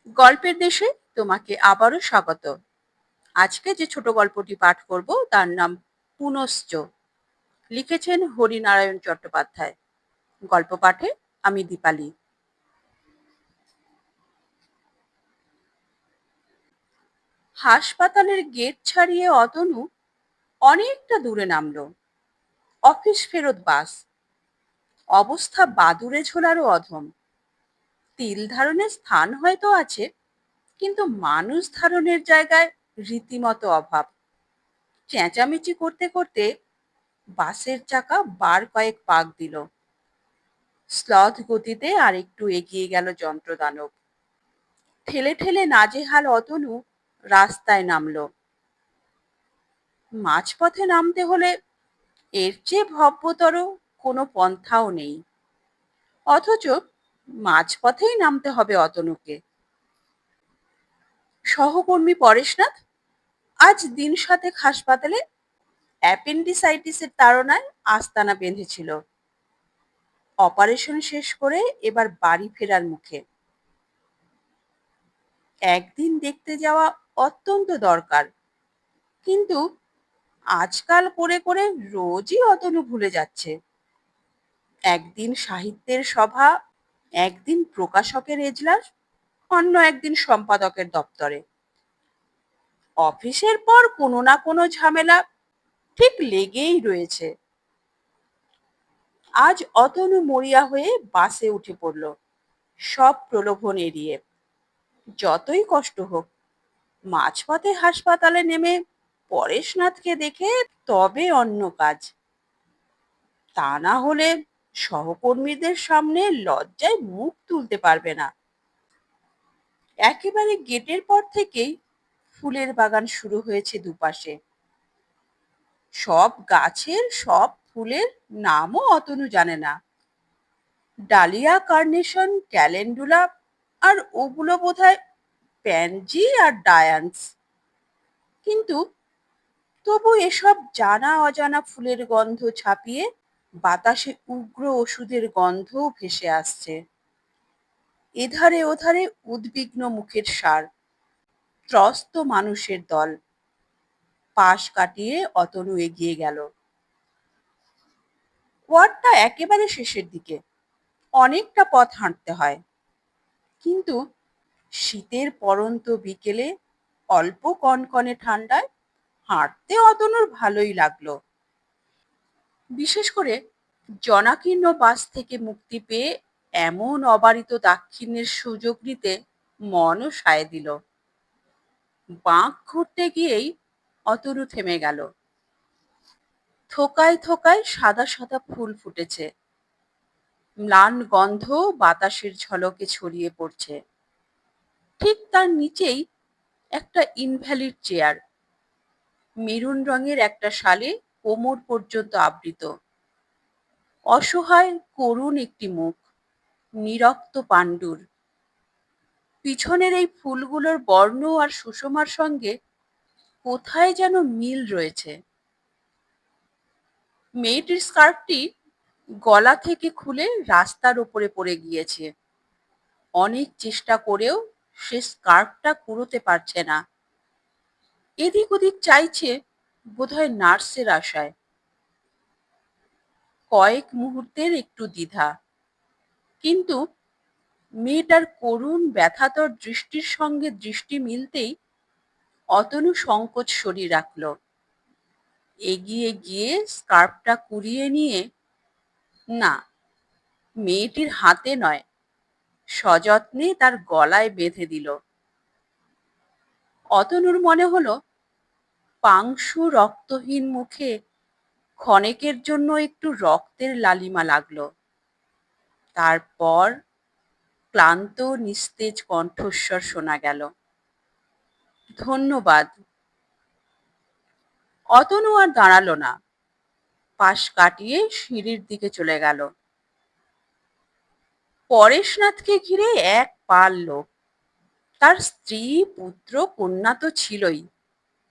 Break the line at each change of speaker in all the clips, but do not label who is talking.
গল্পের দেশে তোমাকে আবারও স্বাগত। আজকে যে ছোট গল্পটি পাঠ করব তার নাম পুনশ্চ। লিখেছেন হরিনারায়ণ চট্টোপাধ্যায়। গল্প পাঠে আমি দীপালি। হাসপাতালের গেট ছাড়িয়ে অতনু অনেকটা দূরে নামলো। অফিস ফেরত বাস। অবস্থা বাদুড়ে ঝোলারও অধম। তিল ধারণের স্থান হয়তো আছে, কিন্তু মানুষ ধারণের জায়গায় রীতিমতো অভাব। চেঁচামেচি করতে করতে বাসের চাকা বার কয়েক পাক দিল। স্লথ গতিতে আর একটু এগিয়ে গেল যন্ত্রদানব। ঠেলে ঠেলে নাজেহাল অতনু রাস্তায় নামলো। মাঝপথে নামতে হলে এর চেয়ে ভব্যতর কোনো পন্থাও নেই। অথচ মাঝপথেই নামতে হবে অতনুকে। সহকর্মী পরেশনাথ আজ দিন সাতেক হাসপাতালে অ্যাপেন্ডিসাইটিসের তাড়নায় আস্তানা বেঁধেছিল। অপারেশন শেষ করে এবার বাড়ি ফেরার মুখে। একদিন দেখতে যাওয়া অত্যন্ত দরকার, কিন্তু আজকাল করে করে রোজই অতনু ভুলে যাচ্ছে। একদিন সাহিত্যের সভা, একদিন প্রকাশকের এজলাস, অন্য একদিন সম্পাদকের দপ্তরে। অফিসের পর কোনো না কোনো ঝামেলা ঠিক লেগেই রয়েছে। আজ অতনু মরিয়া হয়ে বাসে উঠে পড়ল, সব প্রলোভন এড়িয়ে। যতই কষ্ট হোক, মাঝপথে হাসপাতালে নেমে পরেশনাথকে দেখে তবে অন্য কাজ। তা না হলে সহকর্মীদের সামনে লজ্জায় মুখ তুলতে পারবে না। একেবারে গেটের পর থেকেই ফুলের বাগান শুরু হয়েছে দুপাশে। সব গাছের সব ফুলের নামও অতনু জানে না। ডালিয়া, কার্নেশন, ক্যালেন্ডুলা, আর ওগুলো বোধহয় প্যানজি আর ডায়ান্স। কিন্তু তবু এসব জানা অজানা ফুলের গন্ধ ছাপিয়ে বাতাসে উগ্র ওষুধের গন্ধও ভেসে আসছে। এধারে ওধারে উদ্বিগ্ন মুখের সার, ত্রস্ত মানুষের দল। পাশ কাটিয়ে অতনু এগিয়ে গেল। ওয়ার্ডটা একেবারে শেষের দিকে, অনেকটা পথ হাঁটতে হয়। কিন্তু শীতের পড়ন্ত বিকেলে অল্প কনকনে ঠান্ডায় হাঁটতে অতনুর ভালোই লাগলো। বিশেষ করে জনাকীর্ণ বাস থেকে মুক্তি পেয়ে এমন অবারিত দাক্ষিণ্যের সুযোগ নিতে মনও সায় দিল। বাঁক ঘুরতে গিয়েই অতনু থেমে গেল। থোকায় থোকায় সাদা সাদা ফুল ফুটেছে। ম্লান গন্ধ বাতাসের ঝলকে ছড়িয়ে পড়ছে। ঠিক তার নিচেই একটা ইনভ্যালিড চেয়ার, মেরুন রঙের একটা শালে কোমর পর্যন্ত আবৃত। অসহায় করুণ একটি মুখ, নিরক্ত পাণ্ডুর। পিছনের এই ফুলগুলোর বর্ণ আর সুষমার সঙ্গে কোথায় যেন মিল রয়েছে। মেয়েটির স্কার্ফটি গলা থেকে খুলে রাস্তার ওপরে পড়ে গিয়েছে। অনেক চেষ্টা করেও সে স্কার্ফটা কুড়োতে পারছে না। এদিক ওদিক চাইছে, বোধহয় নার্সের আশায়। কয়েক মুহূর্তের একটু দ্বিধা, কিন্তু মেয়েটার করুণ ব্যথাতর দৃষ্টির সঙ্গে দৃষ্টি মিলতেই অতনু সংকোচ সরিয়ে রাখল। এগিয়ে গিয়ে স্কার্ফটা কুড়িয়ে নিয়ে, না, মেয়েটির হাতে নয়, সযত্নে তার গলায় বেঁধে দিল। অতনুর মনে হলো পাংশু রক্তহীন মুখে ক্ষণেকের জন্য একটু রক্তের লালিমা লাগলো। তারপর ক্লান্ত নিস্তেজ কণ্ঠস্বর শোনা গেল, ধন্যবাদ। অতনু আর দাঁড়ালো না, পাশ কাটিয়ে সিঁড়ির দিকে চলে গেল। পরেশনাথকে ঘিরে এক পাল লোক। তার স্ত্রী, পুত্র, কন্যা তো ছিলই,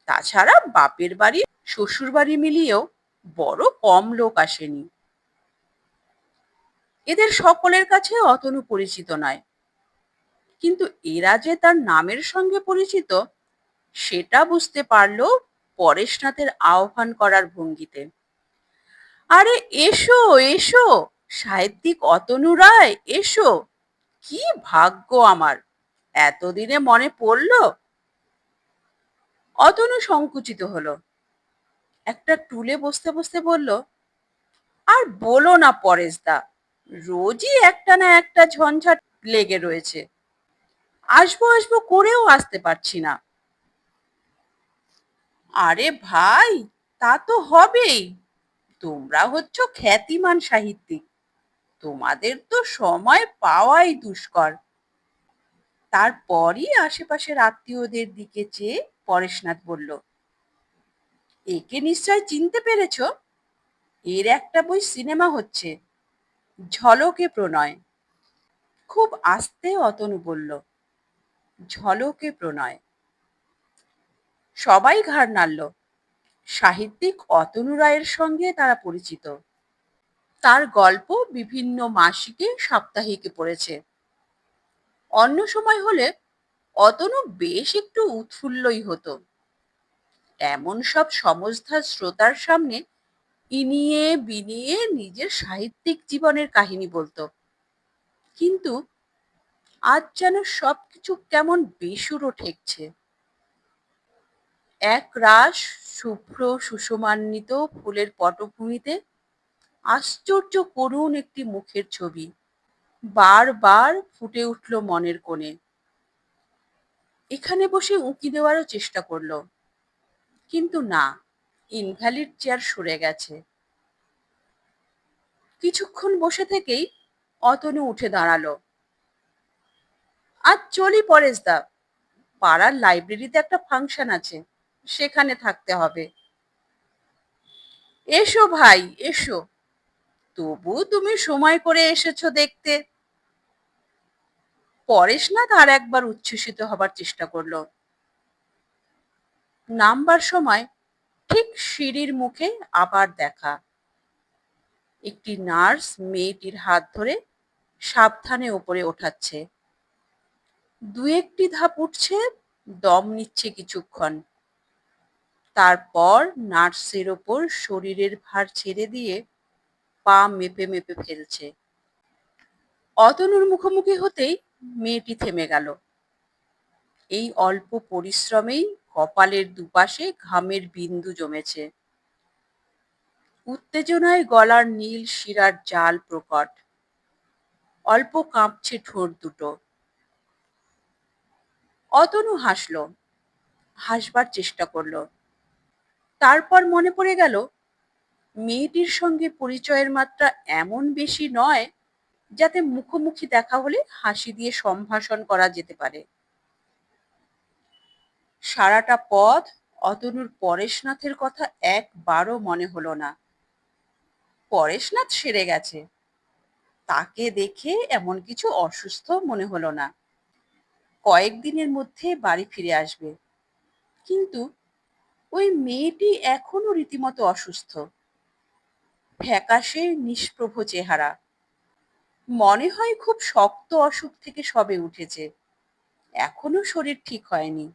তাছাড়া বাপের বাড়ি শ্বশুর বাড়ি মিলিয়েও বড় কম লোক আসেনি। এদের সকলের কাছে অতনু পরিচিত নয়। কিন্তু এরা যে তার নামের সঙ্গে পরিচিত সেটা বুঝতে পারল পরেশনাথের আহ্বান করার ভঙ্গিতে। আরে এসো এসো, সাহিত্যিক অতনু রায় এসো, কি ভাগ্য আমার, এতদিনে মনে পড়লো। অতনু সংকুচিত হলো, একটা টুলে বসতে বসতে বলল, আর বলো না পরেশদা, রোজই একটা না একটা ঝঞ্ঝাট লেগে রয়েছে, আসবো আসবো করেও আসতে পারছি না। আরে ভাই, তা তো হবেই, তোমরা হচ্ছ খ্যাতিমান সাহিত্যিক, তোমাদের তো সময় পাওয়াই দুষ্কর। তারপরই আশেপাশের আত্মীয়দের দিকে চেয়ে পরেশনাথ বলল, একে নিশ্চয় চিনতে পেরেছ, এর একটা বই সিনেমা হচ্ছে, ঝলকে প্রণয়। খুব আস্তে অতনু বলল, ঝলকে প্রণয়। সবাই ঘাড় নাড়ল, সাহিত্যিক অতনু রায়ের সঙ্গে তারা পরিচিত, তার গল্প বিভিন্ন মাসিকে সাপ্তাহিকে পড়েছে। অন্য সময় হলে অতনু বেশ একটু উৎফুল্লই হতো, এমন সব সমজদার শ্রোতার সামনে ইনিয়ে বিনিয়ে নিজের সাহিত্যিক জীবনের কাহিনী বলতো। কিন্তু আজ যেন সবকিছু কেমন বেসুরো ঠেকছে। এক রাস শুভ্র সুষমান্বিত ফুলের পটভূমিতে আশ্চর্য করুণ একটি মুখের ছবি বারবার ফুটে উঠল মনের কোণে। এখানে বসে উঁকি দেওয়ারও চেষ্টা করলো, কিন্তু না, ইনভ্যালিড চেয়ার সরে গেছে। কিছুক্ষণ বসে থেকেই অতনু উঠে দাঁড়ালো। আজ চলি পরেশদা, পাড়ার লাইব্রেরিতে একটা ফাংশন আছে, সেখানে থাকতে হবে। এসো ভাই এসো, তবু তুমি সময় করে এসেছো দেখতে। পরেশনাথ আর একবার উচ্ছ্বসিত হবার চেষ্টা করলো। নামবার সময় ঠিক সিঁড়ির মুখে আবার দেখা। একটি নার্স মেয়েটির হাত ধরে সাবধানে ওপরে ওঠাচ্ছে। দু একটি ধাপ উঠছে, দম নিচ্ছে কিছুক্ষণ, তারপর নার্সের ওপর শরীরের ভার ছেড়ে দিয়ে পা মেপে মেপে ফেলছে। অতনুর মুখোমুখি হতেই মেয়েটি থেমে গেল। এই অল্প পরিশ্রমেই কপালের দুপাশে ঘামের বিন্দু জমেছে। উত্তেজনায় গলার নীল শিরার জাল প্রকট, অল্প কাঁপছে ঠোঁট দুটো। অতনু হাসল, হাসবার চেষ্টা করলো, তারপর মনে পড়ে গেল মেয়েটির সঙ্গে পরিচয়ের মাত্রা এমন বেশি নয় যাতে মুখোমুখি দেখা হলে হাসি দিয়ে সম্ভাষণ করা যেতে পারে। সারাটা পথ অতনুর পরেশনাথের কথা একবারও মনে হলো না। পরেশনাথ সেরে গেছে, তাকে দেখে এমন কিছু অসুস্থ মনে হলো না, কয়েকদিনের মধ্যে বাড়ি ফিরে আসবে। কিন্তু ওই মেয়েটি এখনো রীতিমতো অসুস্থ, ফ্যাকাশে নিষ্প্রভ চেহারা, মনে হয় খুব শক্ত অসুখ থেকে সবে উঠেছে, এখনো শরীর ঠিক হয়নি।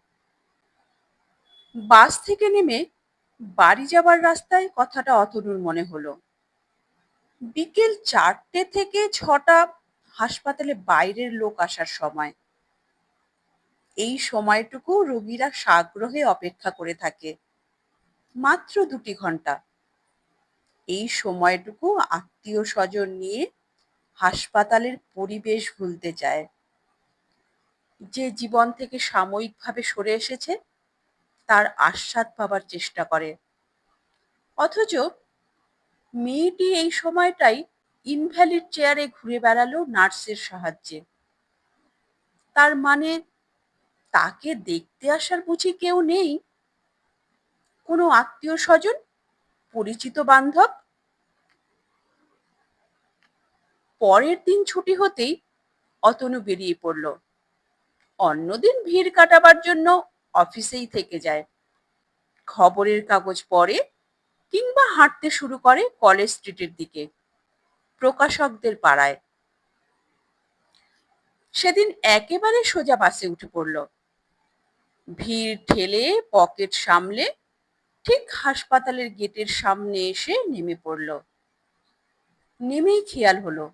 বাস থেকে নেমে বাড়ি যাবার রাস্তায় কথাটা অতনুর মনে হলো। বিকেল 4টে থেকে 6টা হাসপাতালে বাইরের লোক আসার সময়। এই সময়টুকু রোগীরা সাগ্রহে অপেক্ষা করে থাকে, মাত্র 2 ঘন্টা। এই সময়টুকু আত্মীয় স্বজন নিয়ে হাসপাতালের পরিবেশ ভুলতে চায়, যে জীবন থেকে সাময়িকভাবে সরে এসেছে তার আস্বাদ পাবার চেষ্টা করে। অথচ মেয়েটি এই সময়টাই ইনভ্যালিড চেয়ারে ঘুরে বেড়ালো নার্সের সাহায্যে। তার মানে তাকে দেখতে আসার বুঝি কেউ নেই, কোনো আত্মীয় স্বজন, পরিচিত বান্ধব? পরের দিন ছুটি হতেই অতনু বেরিয়ে পড়ল। অন্যদিন ভিড় কাটাবার জন্য অফিসেই থেকে যায়, খবরের কাগজ পড়ে কিংবা হাঁটতে শুরু করে কলেজ স্ট্রিটের দিকে, প্রকাশকদের পাড়ায়। সেদিন একেবারে সোজা বাসে উঠে পড়ল। ভিড় ঠেলে পকেট সামলে ঠিক হাসপাতালের গেটের সামনে এসে নেমে পড়ল। নেমেই খেয়াল হলো,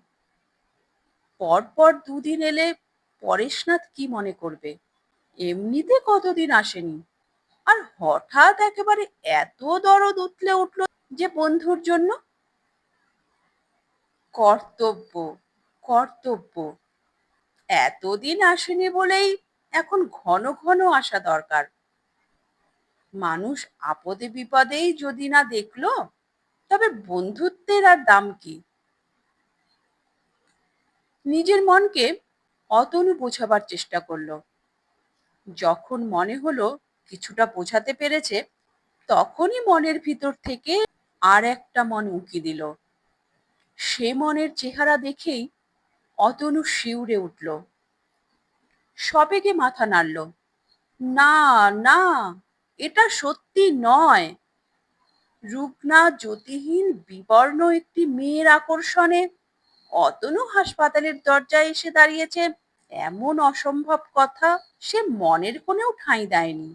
পরপর দুদিন এলে পরেশনাথ কি মনে করবে? এমনিতে কতদিন আসেনি, আর হঠাৎ একেবারে এত দরদ উতলে উঠল যে বন্ধুর জন্য। কর্তব্য, কর্তব্য। এতদিন আসেনি বলেই এখন ঘন ঘন আসা দরকার। মানুষ আপদে বিপদেই যদি না দেখলো, তবে বন্ধুত্বের আর দাম কি? নিজের মনকে অতনু বোঝাবার চেষ্টা করলো। যখন মনে হলো কিছুটা বোঝাতে পেরেছে, তখনই মনের ভিতর থেকে আর একটা মন উঁকি দিল। সে মনের চেহারা দেখেই অতনু শিউরে উঠল, সবেগে মাথা নাড়ল। না, না, এটা সত্যি নয়। রুগ্না জ্যোতিহীন বিবর্ণ একটি মেয়ের আকর্ষণে অতনু হাসপাতালের দরজায় এসে দাঁড়িয়েছে, এমন অসম্ভব কথা সে মনের কোণেও ঠাঁই দেয়নি।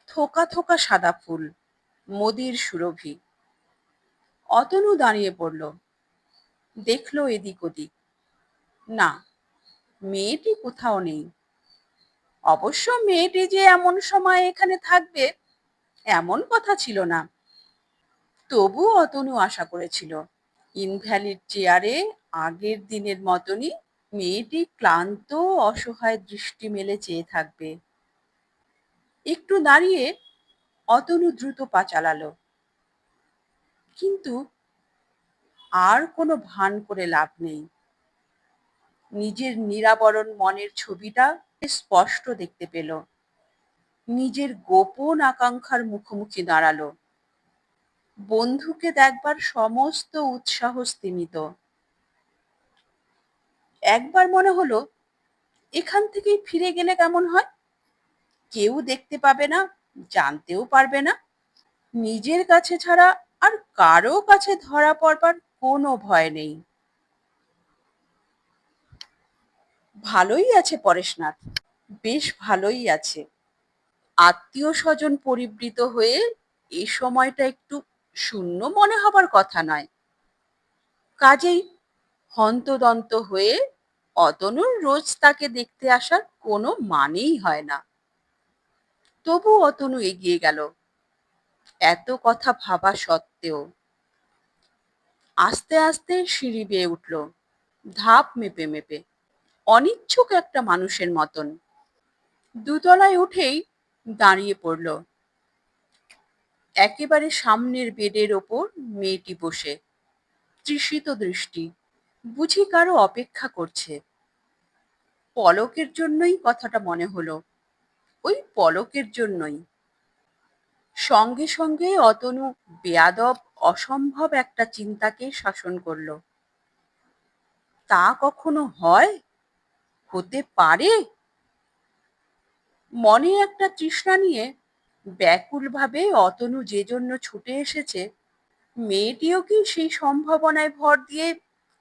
থোকা থোকা সাদা ফুল, মদির সুরভি। অতনু দাঁড়িয়ে পড়ল, দেখলো এদিক ওদিক। না, মেয়েটি কোথাও নেই। অবশ্য মেয়েটি যে এমন সময় এখানে থাকবে, এমন কথা ছিল না। তবু অতনু আশা করেছিল ইনভ্যালিড চেয়ারে আগের দিনের মতনই মেয়েটি ক্লান্ত অসহায় দৃষ্টি মেলে চেয়ে থাকবে। একটু দাঁড়িয়ে অতনু দ্রুত পা চালালো, কিন্তু আর কোনো ভান করে লাভ নেই। নিজের নিরাবরণ মনের ছবিটা স্পষ্ট দেখতে পেল। নিজের গোপন আকাঙ্ক্ষার মুখোমুখি দাঁড়ালো। বন্ধুকে দেখবার সমস্ত উৎসাহ স্তিমিত। একবার মনে হলো এখান থেকেই ফিরে গেলে কেমন হয়? কেউ দেখতে পাবে না, জানতেও পারবে না। নিজের কাছে ছাড়া আর কারো কাছে ধরা পড়বার কোনো ভয় নেই। ভালোই আছে পরেশনাথ, বেশ ভালোই আছে। আত্মীয় স্বজন পরিবৃত হয়ে এই সময়টা একটু শূন্য মনে হবার কথা নয়। কাজেই হন্তদন্ত হয়ে অতনুর রোজ তাকে দেখতে আসার কোনো মানেই হয় না। তবু অতনু এগিয়ে গেল, এত কথা ভাবা সত্ত্বেও। আস্তে আস্তে সিঁড়ি বেয়ে উঠল, ধাপ মেপে মেপে, অনিচ্ছুক একটা মানুষের মতন। দুতলায় উঠেই দাঁড়িয়ে পড়ল। একেবারে সামনের বেডের ওপর মেয়েটি বসে, তৃষিত দৃষ্টি। বুঝি কারো অপেক্ষা করছে। পলকের জন্যই কথাটা মনে হলো, ওই পলকের জন্যই। সঙ্গে সঙ্গে অতনু বেয়াদব অসম্ভব একটা চিন্তাকে শাসন করল। তা কখনো হয়? হতে পারে? মনে একটা তৃষ্ণা নিয়ে ব্যাকুলভাবে অতনু যে জন্য ছুটে এসেছে, মেয়েটিও কি সেই সম্ভাবনায় ভর দিয়ে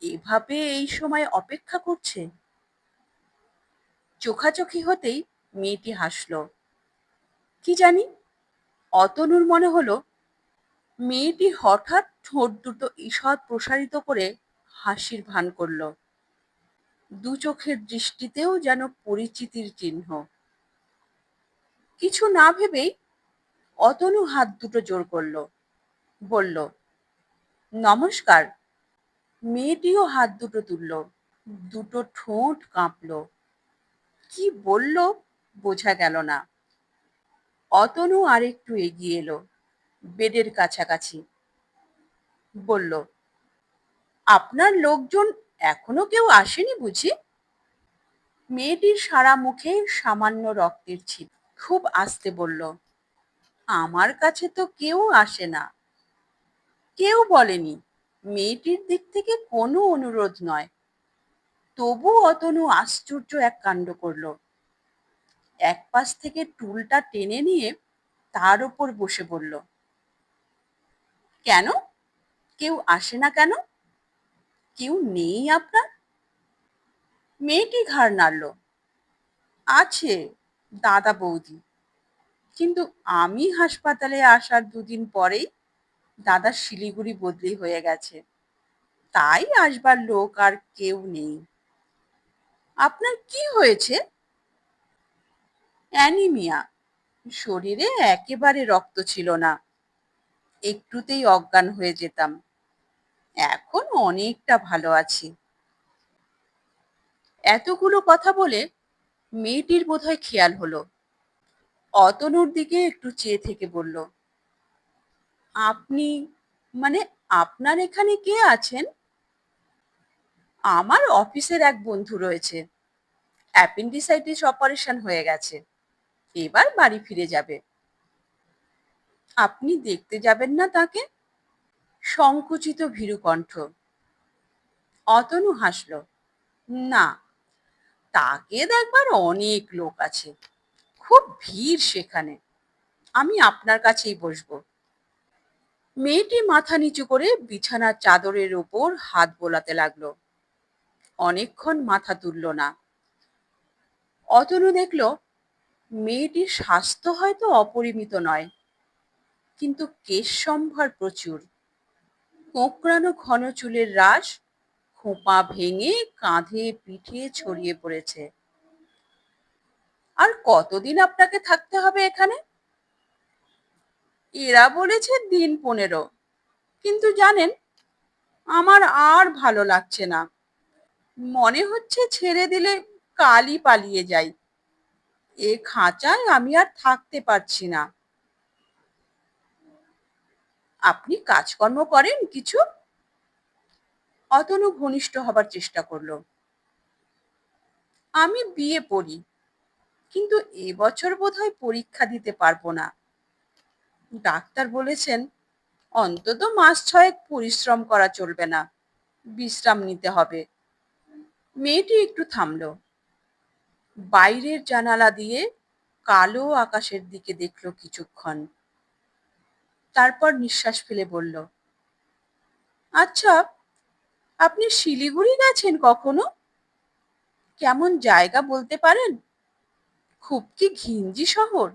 এভাবে এই সময় অপেক্ষা করছে? চোখাচোখি হতেই মেয়েটি হাসল। কি জানি, অতনুর মনে হলো মেয়েটি হঠাৎ ঠোঁট দুটো ঈষৎ প্রসারিত করে হাসির ভান করল। দু চোখের দৃষ্টিতেও যেন পরিচিতির চিহ্ন। কিছু না ভেবেই অতনু হাত দুটো জোর করল, বলল, নমস্কার। মেয়েটিও হাত দুটো তুলল, দুটো ঠোঁট কাঁপল। কি বলল বোঝা গেল না। অতনু আরেকটু এগিয়ে এলো, বেডের কাছাকাছি। বলল, আপনার লোকজন এখনো কেউ আসেনি বুঝি? মেয়েটির সারা মুখে সামান্য রক্তের ছিট। খুব আস্তে বলল, আমার কাছে তো কেউ আসে না। কেউ বলেনি, মেয়েটির দিক থেকে কোনো অনুরোধ নয়। তবু অতনু আশ্চর্য এক কাণ্ড করলো। এক পাশ থেকে টুলটা টেনে নিয়ে তার উপর বসে পড়ল। কেন? কেউ আসে না কেন? কেউ নেই আপনার? মেয়েটি ঘাড় নাড়ল। আছে, দাদা বৌদি। কিন্তু আমি হাসপাতালে আসার দুদিন পরেই দাদার শিলিগুড়ি বদলি হয়ে গেছে, তাই আসবার লোক আর কেউ নেই। আপনার কি হয়েছে? অ্যানিমিয়া। শরীরে একেবারে রক্ত ছিল না, একটুতেই অজ্ঞান হয়ে যেতাম। এখন অনেকটা ভালো আছি। এতগুলো কথা বলে মেয়েটির বোধহয় খেয়াল হলো। অতনুর দিকে একটু চেয়ে থেকে বলল, আপনি, মানে আপনার এখানে কে আছেন? আমার অফিসের এক বন্ধু রয়েছে, অ্যাপেন্ডিসাইটিস অপারেশন হয়ে গেছে, এবার বাড়ি ফিরে যাবে। আপনি দেখতে যাবেন না তাকে? সংকুচিত ভীরু কণ্ঠ। অতনু হাসল। না, তাকে দেখবার অনেক লোক আছে, খুব ভিড় সেখানে। আমি আপনার কাছেই বসবো। মেয়েটি মাথা নিচু করে বিছানার চাদরের ওপর হাত বোলাতে লাগলো। অনেকক্ষণ মাথা তুলল না। অতনু দেখল মেয়েটির স্বাস্থ্য হয়তো অপরিমিত নয়, কিন্তু কেশ সম্ভার প্রচুর। কোঁকড়ানো ঘন চুলের রাশ খোঁপা ভেঙে কাঁধে পিঠে ছড়িয়ে পড়েছে। আর কতদিন আপনাকে থাকতে হবে এখানে? এরা বলেছে দিন 15, কিন্তু জানেন, আমার আর ভালো লাগছে না। মনে হচ্ছে ছেড়ে দিলে কালই পালিয়ে যাই। এ খাঁচায় আমি আর থাকতে পারছি না। আপনি কাজকর্ম করেন কিছু? অতনু ঘনিষ্ঠ হবার চেষ্টা করলো। আমি বিয়ে পড়ি, কিন্তু এবছর বোধহয় পরীক্ষা দিতে পারবো না। ডাক্তার বলেছেন অন্তত মাস 6 পরিশ্রম করা চলবে না, বিশ্রাম নিতে হবে। মেয়েটি একটু থামলো। বাইরের জানালা দিয়ে কালো আকাশের দিকে দেখলো কিছুক্ষণ, তারপর নিঃশ্বাস ফেলে বলল, আচ্ছা, আপনি শিলিগুড়ি গেছেন কখনো? কেমন জায়গা বলতে পারেন? খুব কি ঘিঞ্জি শহর?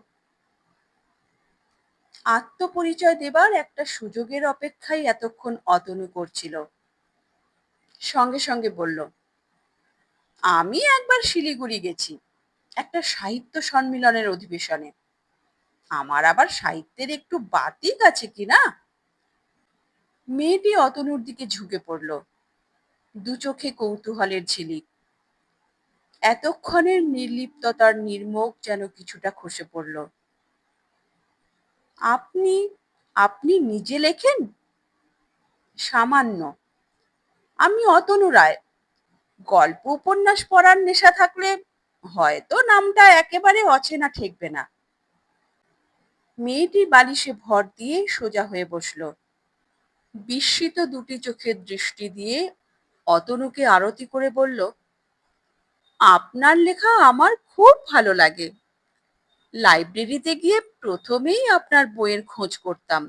আত্মপরিচয় দেবার একটা সুযোগের অপেক্ষাই এতক্ষণ অতনু করছিল। সঙ্গে সঙ্গে বলল, আমি একবার শিলিগুড়ি গেছি, একটা সাহিত্য সম্মেলনের অধিবেশনে। আমার আবার সাহিত্যের একটু বাতিক আছে কিনা। মেয়েটি অতনুর দিকে ঝুঁকে পড়ল, দু চোখে কৌতূহলের ঝিলিক। এতক্ষণের নির্লিপ্ততার নির্মোক যেন কিছুটা খসে পড়ল। আপনি আপনি নিজে লেখেন? সামান্য। আমি অতনু রায়। গল্প উপন্যাস পড়ার নেশা থাকলে হয়তো নামটা একেবারে অচেনা ঠেকবে না। মেয়েটি বালিশে ভর দিয়ে সোজা হয়ে বসল। বিস্মিত দুটি চোখের দৃষ্টি দিয়ে অতনুকে আরতি করে বলল, আপনার লেখা আমার খুব ভালো লাগে। লাইব্রেরিতে গিয়ে প্রথমেই আপনার বইয়ের খোঁজ করতাম।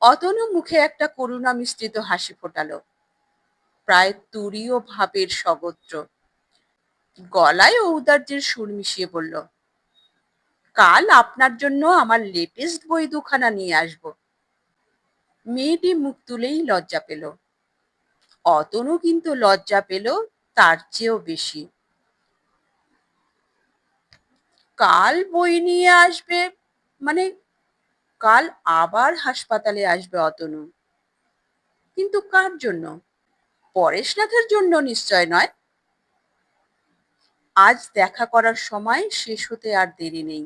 অতনু মুখে একটা করুণা মিশ্রিত হাসি ফোটালো, প্রায় তুরীয় ভাবের স্বগোত্র। গলায় ঔদার্যের সুর মিশিয়ে বলল, কাল আপনার জন্য আমার লেটেস্ট বই 2খানা নিয়ে আসব। মেয়েটি মুখ তুলেই লজ্জা পেল। অতনু কিন্তু লজ্জা পেল তার চেয়েও বেশি। কাল বই নিয়ে আসবে মানে? কাল আবার হাসপাতালে আসবে অতনু, কিন্তু কার জন্য? পরেশনাথের জন্য নিশ্চয় নয়। আজ দেখা করার সময় শেষ হতে আর দেরি নেই,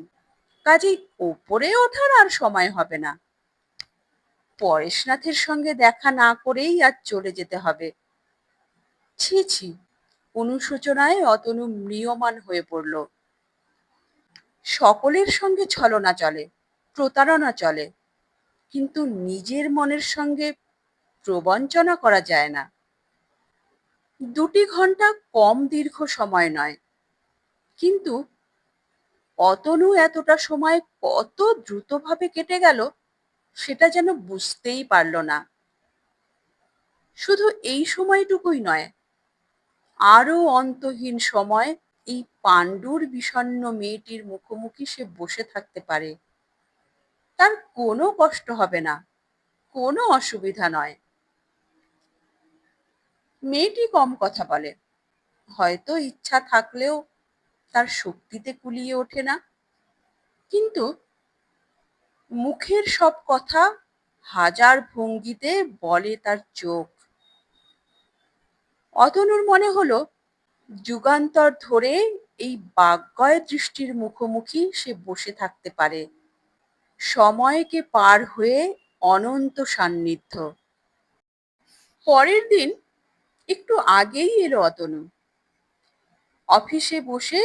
কাজেই ওপরে ওঠার আর সময় হবে না। পরেশনাথের সঙ্গে দেখা না করেই আজ চলে যেতে হবে। ছি ছি। অনুশোচনায় অতনু ম্রিয়মাণ হয়ে পড়ল। সকলের সঙ্গে ছলনা চলে, প্রতারণা চলে, কিন্তু নিজের মনের সঙ্গে প্রবঞ্চনা করা যায় না। 2 ঘন্টা কম দীর্ঘ সময় নয়, কিন্তু অতনু এতটা সময় কত দ্রুতভাবে কেটে গেল সেটা যেন বুঝতেই পারল না। শুধু এই সময়টুকুই নয়, আরো অন্তহীন সময় এই পাণ্ডুর বিষণ্ণ মেয়েটির মুখোমুখি সে বসে থাকতে পারে। তার কোনো কষ্ট হবে না, কোনো অসুবিধা নয়। মেয়েটি কম কথা বলে, হয়তো ইচ্ছা থাকলেও তার শক্তিতে কুলিয়ে ওঠে না, কিন্তু মুখের সব কথা হাজার ভঙ্গিতে বলে তার চোখ। অতনুর মনে হলো যুগান্তর ধরে এই বাগ্ময় দৃষ্টির মুখোমুখি সে বসে থাকতে পারে, সময়কে পার হয়ে অনন্ত সান্নিধ্য। পরের দিন একটু আগেই এলো অতনু। অফিসে বসে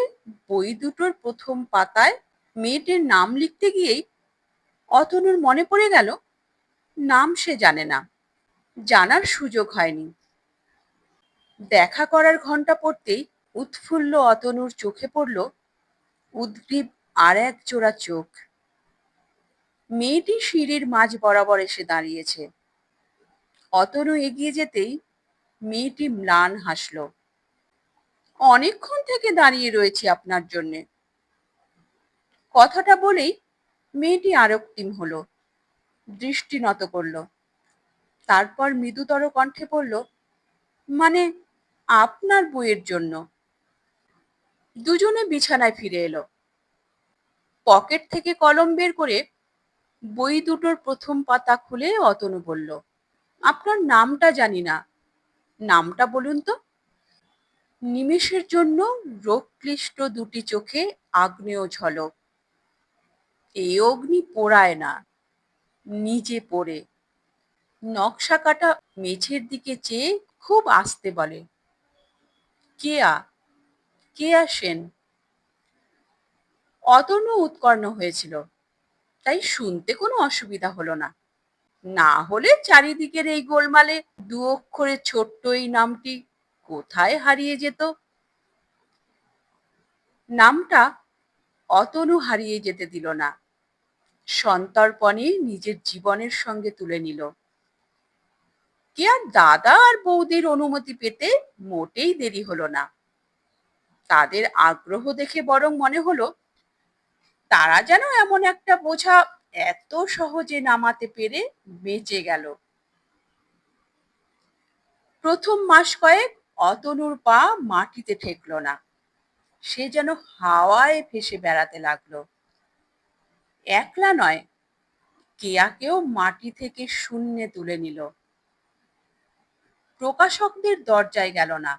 বই দুটোর প্রথম পাতায় মেয়েটির নাম লিখতে গিয়েই অতনুর মনে পড়ে গেল নাম সে জানে না, জানার সুযোগ হয়নি। দেখা করার ঘন্টা পড়তেই উৎফুল্ল অতনুর চোখে পড়ল উদ্গ্রীব আর এক জোড়া চোখ। মেয়েটি সিঁড়ির মাঝ বরাবর এসে দাঁড়িয়েছে। অতনু এগিয়ে যেতেই মেয়েটি ম্লান হাসল। অনেকক্ষণ থেকে দাঁড়িয়ে রয়েছি আপনার জন্যে। কথাটা বলেই মেয়েটি আরক্তিম হলো, দৃষ্টি নত করল। তারপর মৃদুতর কণ্ঠে বলল, মানে আপনার বইয়ের জন্য। দুজনে বিছানায় ফিরে এলো। পকেট থেকে কলম বের করে বই দুটোর প্রথম পাতা খুলে অতনু বলল, আপনার নামটা জানি না, নামটা বলুন তো। নিমেষের জন্য রোগক্লিষ্ট দুটি চোখে আগ্নেয় ঝলক। এই অগ্নি পোড়ায় না, নিজে পড়ে। নকশা কাটা মেঝের দিকে চেয়ে খুব আস্তে বলে, কেয়া, কেয়া সেন। অতনু উৎকর্ণ হয়েছিল, তাই শুনতে কোনো অসুবিধা হলো না। না হলে চারিদিকের এই গোলমালে দু অক্ষরে ছোট্ট এই নামটি কোথায় হারিয়ে যেত। নামটা অতনু হারিয়ে যেতে দিল না, সন্তর্পণে নিজের জীবনের সঙ্গে তুলে নিল। কেয়ার দাদা আর বৌদির অনুমতি পেতে মোটেই দেরি হলো না। তাদের আগ্রহ দেখে বরং মনে হলো তারা যেন এমন একটা বোঝা এত সহজে নামাতে পেরে বেঁচে গেল। প্রথম মাস কয়েক অতনুর পা মাটিতে ঠেকল না, সে যেন হাওয়ায় ভেসে বেড়াতে লাগলো। একলা নয়, কেয়াকেও মাটি থেকে শূন্যে তুলে নিল। প্রকাশকদের দরজায় গেল না,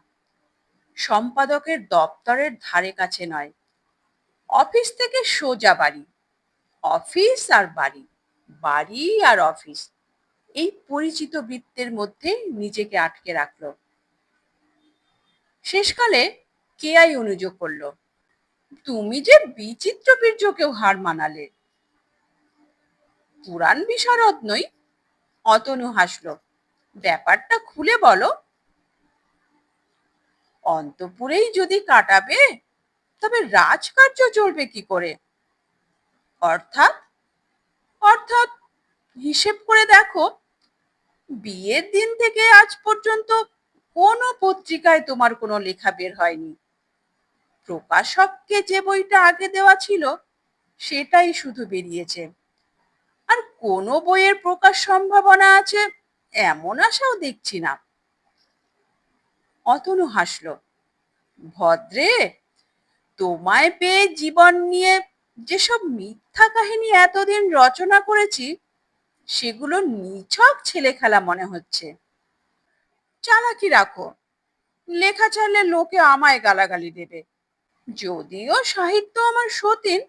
সম্পাদকের দপ্তরের ধারে কাছে নয়, অফিস থেকে সোজা বাড়ি, অফিস আর বাড়ি, বাড়ি আর অফিস, এই পরিচিত বৃত্তের মধ্যে নিজেকে আটকে রাখলো। শেষকালে কেয়াই অনুযোগ করলো, তুমি যে বিচিত্র বীর্যকেও হার মানালে। পুরাণ বিশারদ নই, অতনু হাসলো, ব্যাপারটা খুলে বলো। অন্তপুরেই যদি কাটাবে তবে রাজকার্য চলবে কি করে? অর্থাৎ অর্থাৎ হিসেব করে দেখো, বিয়ের দিন থেকে আজ পর্যন্ত কোনো পত্রিকায় তোমার কোনো লেখা বের হয়নি। প্রকাশককে যে বইটা আগে দেওয়া ছিল সেটাই শুধু বেরিয়েছে, আর কোনো বইয়ের প্রকাশ সম্ভাবনা আছে এমন আশাও দেখছি না। অতনু হাসলো, ভদ্রে, তোমায় পেয়ে জীবন নিয়ে যেসব মিথ্যা কাহিনী এতদিন রচনা করেছি সেগুলো নিছক ছেলে খেলা মনে হচ্ছে। চালাকি রাখো, লেখা ছাড়লে লোকে আমায় গালাগালি দেবে। যদিও সাহিত্য আমার সতীন,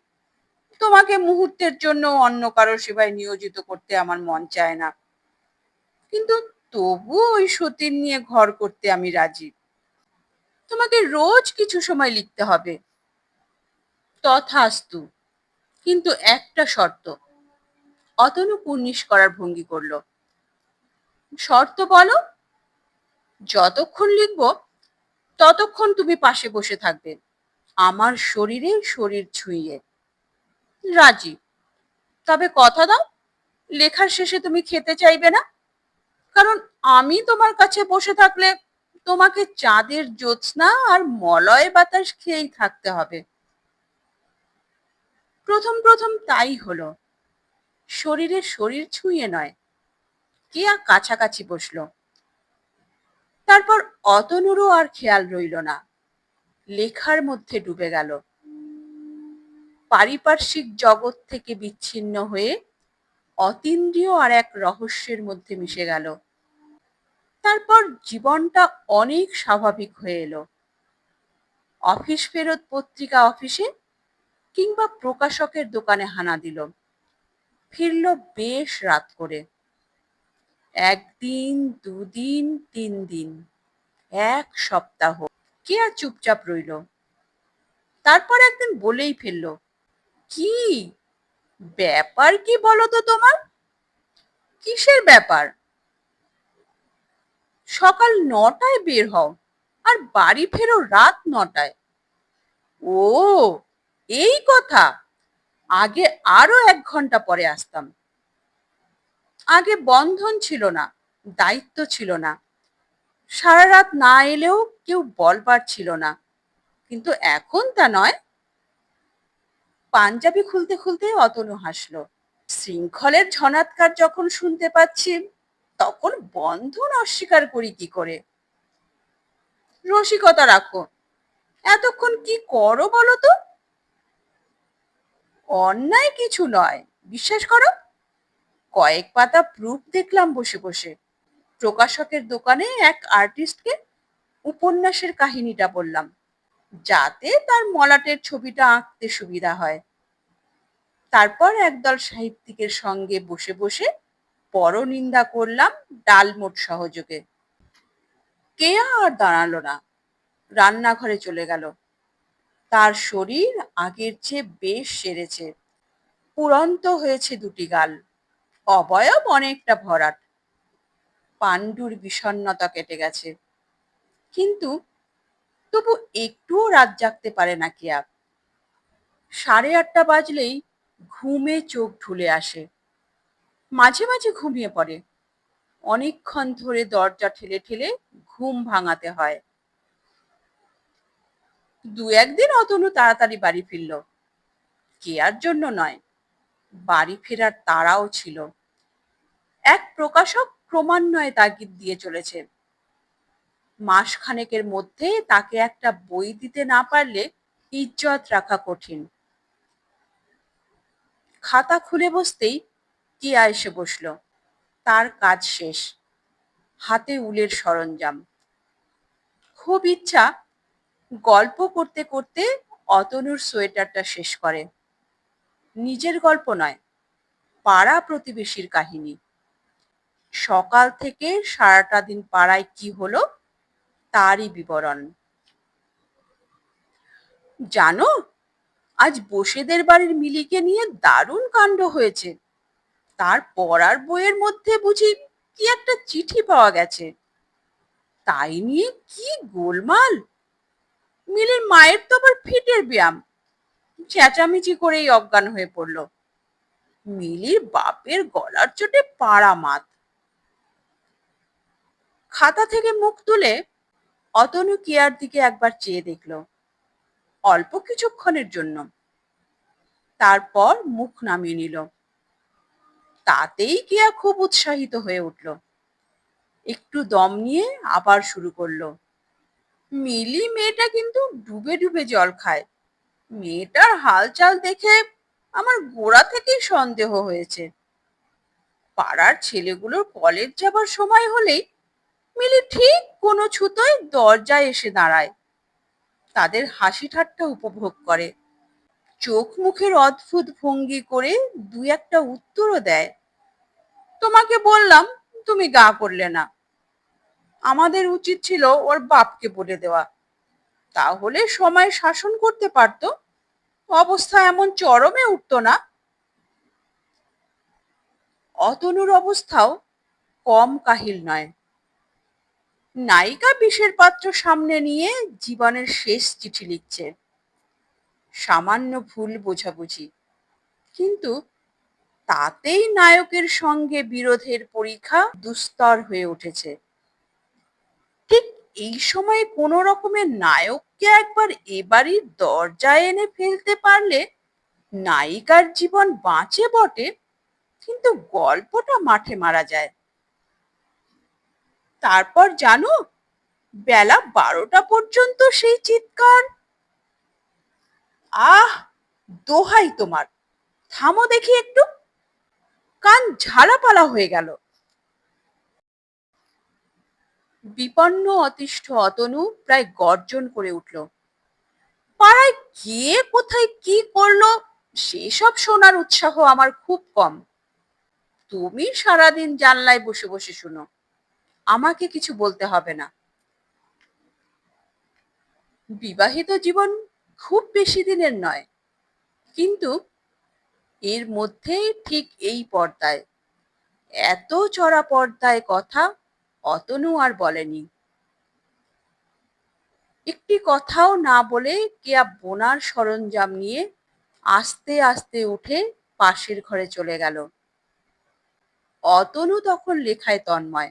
তোমাকে মুহূর্তের জন্য অন্য কারো সেবায় নিয়োজিত করতে আমার মন চায় না, কিন্তু তবুও ওই সতীন নিয়ে ঘর করতে আমি রাজি। তোমাকে রোজ কিছু সময় লিখতে হবে। তথাস্তু, কিন্তু একটা শর্ত। অতনু কুর্নিশ করার ভঙ্গি করলো। শর্ত বলো। যতক্ষণ লিখবো ততক্ষণ তুমি পাশে বসে থাকবে, আমার শরীরে শরীর ছুঁয়ে। রাজি। তবে কথা দাও, লেখার শেষে তুমি খেতে চাইবে না। কারণ আমি তোমার কাছে বসে থাকলে তোমাকে চাঁদের জ্যোৎস্না আর মলয় বাতাস খেয়েই থাকতে হবে। প্রথম প্রথম তাই হলো। শরীরে শরীর ছুঁয়ে নয়, কেয়া কাছাকাছি বসলো। তারপর অতনুরও আর খেয়াল রইল না, লেখার মধ্যে ডুবে গেল। পারিপার্শ্বিক জগৎ থেকে বিচ্ছিন্ন হয়ে অতীন্দ্রিয় আর এক রহস্যের মধ্যে মিশে গেল। তারপর জীবনটা অনেক স্বাভাবিক হয়ে এলো। অফিস ফেরত পত্রিকা অফিসে কিংবা প্রকাশকের দোকানে হানা দিল। ফিরল বেশ রাত করে। একদিন, দুদিন, 3 দিন, 1 সপ্তাহ। কে আর চুপচাপ রইল। তারপর একদিন বলেই ফেলল, কি ব্যাপার কি বলো তো তোমার? কিসের ব্যাপার? সকাল 9টায় বের হও আর বাড়ি ফেরো রাত 9টায়। ও, এই কথা! আগে আরো 1 ঘন্টা পরে আসতাম। আগে বন্ধন ছিল না, দায়িত্ব ছিল না। সারা রাত না এলেও কেউ বলবার ছিল না। কিন্তু এখন তা নয়। পাঞ্জাবি খুলতে খুলতে অতনু হাসলো। শৃঙ্খলের ঝনৎকার যখন শুনতে পাচ্ছি, তখন বন্ধন অস্বীকার করি কি করে? রসিকতা রাখো। এতক্ষণ কি করো বলো তো? অন্যায় কিছু নয়, বিশ্বাস করো। কয়েক পাতা প্রুফ দেখলাম বসে বসে। প্রকাশকের দোকানে এক আর্টিস্টকে উপন্যাসের কাহিনীটা বললাম, যাতে তার মলাটের ছবিটা আঁকতে সুবিধা হয়। তারপর একদল সাহিত্যিকের সঙ্গে বসে বসে পরনিন্দা করলাম ডালমোট সহযোগে। কেয়া আর দাঁড়ালো না, রান্নাঘরে চলে গেল। তার শরীর আগের চেয়ে বেশ সেরেছে। পুরন্ত হয়েছে 2টি গাল। অবয়ব অনেকটা ভরাট। পাণ্ডুর বিষণ্ণতা কেটে গেছে। কিন্তু তবু একটুও রাত জাগতে পারে না কেয়া। 8:30 বাজলেই ঘুমে চোখ ঢুলে আসে। মাঝে মাঝে ঘুমিয়ে পড়ে। অনেকক্ষণ ধরে দরজা ঠেলে ঠেলে ঘুম ভাঙাতে হয়। 2-1 দিন অতনু তাড়াতাড়ি বাড়ি ফিরল। কেয়ার জন্য নয়, বাড়ি ফেরার তাড়াও ছিল। এক প্রকাশক ক্রমান্বয়ে তাগিদ দিয়ে চলেছে। মাসখানেকের মধ্যে তাকে একটা বই দিতে না পারলে ইজ্জত রাখা কঠিন। খাতা খুলে বসতেই কেয়া এসে বসল। তার কাজ শেষ। হাতে উলের সরঞ্জাম। খুব ইচ্ছা গল্প করতে করতে অতনুর সোয়েটারটা শেষ করে। নিজের গল্প নয়, পাড়া প্রতিবেশীর কাহিনী। সকাল থেকে সারাটা দিন পাড়ায় কি হলো তারই বিবরণ। জানো, আজ বসেদের বাড়ির মিলিকে নিয়ে দারুণ কাণ্ড হয়েছে। তার পড়ার বইয়ের মধ্যে বুঝি কি একটা চিঠি পাওয়া গেছে। তাই নিয়ে কি গোলমাল! মিলির মায়ের তো আবার ফিটের ব্যায়াম। চেঁচামেচি করেই অজ্ঞান হয়ে পড়ল। মিলির বাপের গলার চোটে পাড়া মাত। খাতা থেকে মুখ তুলে অতনু কেয়ার দিকে একবার চেয়ে দেখল, অল্প কিছুক্ষণের জন্য। তারপর মুখ নামিয়ে নিল। তাতেই কেয়া খুব উৎসাহিত হয়ে উঠল। একটু দম নিয়ে আবার শুরু করলো। মিলি মেয়েটা কিন্তু ডুবে ডুবে জল খায়। মেয়েটার হালচাল দেখে আমার গোড়া থেকেই সন্দেহ হয়েছে। পাড়ার ছেলেগুলোর কলেজ যাবার সময় হলেই মিলি ঠিক কোনো ছুতোয় দরজায় এসে দাঁড়ায়। তাদের হাসি ঠাট্টা উপভোগ করে। চোখ মুখের অদ্ভুত ভঙ্গি করে 2-1টা উত্তরও দেয়। তোমাকে বললাম, তুমি গা করলে না। আমাদের উচিত ছিল ওর বাপকে বলে দেওয়া, তাহলে সময় শাসন করতে পারত। অবস্থা এমন চরমে উঠত না। অতনুর অবস্থাও কম কাহিল নয়। নায়িকা বিষের পাত্র সামনে নিয়ে জীবনের শেষ চিঠি লিখছে। সামান্য ভুল বোঝাবুঝি, কিন্তু তাতেই নায়কের সঙ্গে বিরোধের পরীক্ষা দুস্তর হয়ে উঠেছে। ঠিক এই সময়ে কোনো রকমের নায়ককে একবার এ বাড়ির দরজায় এনে ফেলতে পারলে নায়িকার জীবন বাঁচে বটে, কিন্তু গল্পটা মাঠে মারা যায়। তারপর জানো, বেলা 12টা পর্যন্ত সেই চিৎকার। আহ, দোহাই তোমার, থামো দেখি একটু। কান ঝালাপালা হয়ে গেল। বিপন্ন অতিষ্ঠ অতনু প্রায় গর্জন করে উঠল। পাড়ায় কে কোথায় কি করলো সেসব শোনার উৎসাহ আমার খুব কম। তুমি সারাদিন জানলায় বসে বসে শুনো, আমাকে কিছু বলতে হবে না। বিবাহিত জীবন খুব বেশি দিনের নয়, কিন্তু এর মধ্যেই ঠিক এই পর্দায়, এত চড়া পর্দায় কথা অতনু আর বলেনি। একটি কথাও না বলে কেয়া বোনার সরঞ্জাম নিয়ে আস্তে আস্তে উঠে পাশের ঘরে চলে গেল। অতনু তখন লেখায় তন্ময়।